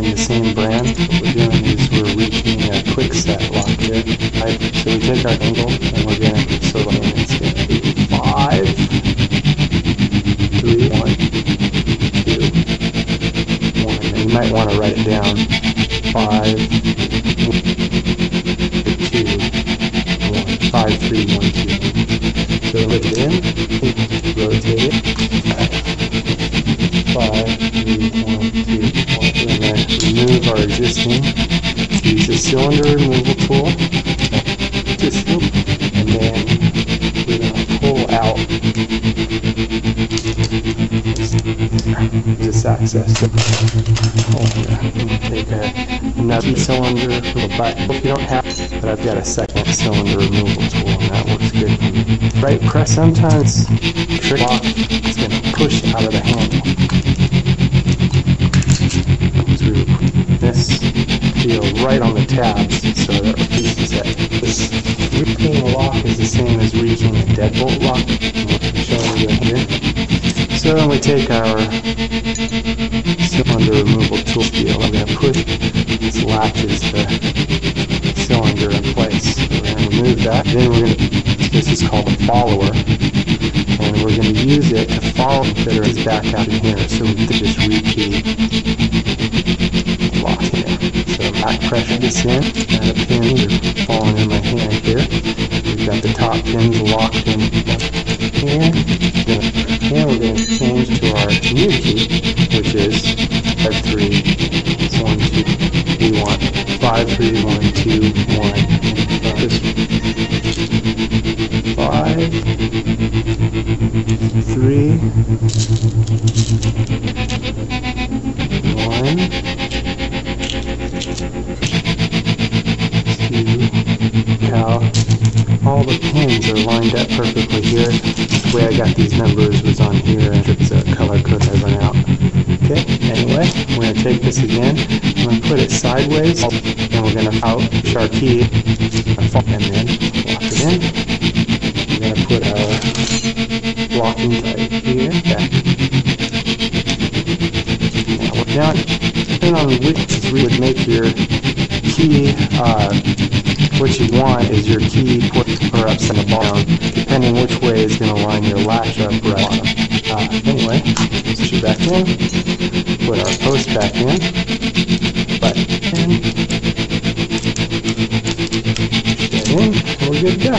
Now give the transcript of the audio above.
again, the same brand. What we're doing is we're reaching a quick set lock here. Right? So we take our angle and we're going to select it. It's going to be 5, 3, 1, 2, 1. And you might want to write it down. 5, 2, 1. 5, 3, 1, 2. So lift it in, rotate it. 5, 3, 1, 2, 1. And then remove our existing. Use the cylinder removal tool. And then we're going to pull out this access. Take another cylinder from the back. If you don't have, but I've got a second cylinder removal tool, and that works good for me. Right press, sometimes trick lock, it's going to push out of the handle. Through this feel right on the tabs, so that releases it. This rekeying lock is the same as rekeying a deadbolt lock. I'm showing you here. So then we take our cylinder removal tool wheel. We're going to push this latches the cylinder in place. So we're going to remove that. Then we're going to, this is called a follower, and we're going to use it to follow the fitters back out in here. So we can just rekey lock here. So back pressure gets in, and the pins are falling in my hand here. We've got the top pins locked in here. And we're going to change to our new key, which is 5, 3, 1, 2. We want 5, 3, 1, 2, 1. This 5, 3, 1, 2. Now, all the pins are lined up perfectly here. The way I got these numbers was on here, and it's a color code I run out. Okay, anyway, we're going to take this again. I'm going to put it sideways, and we're going to push our key, and then lock it in. We're going to put our locking type here. Now, depending on which we would make your key, what you want is your key put or up and down, depending which way is going to line your latch up or bottom. Anyway, push it back in, put our post back in, button in, push that in, and we're good to go.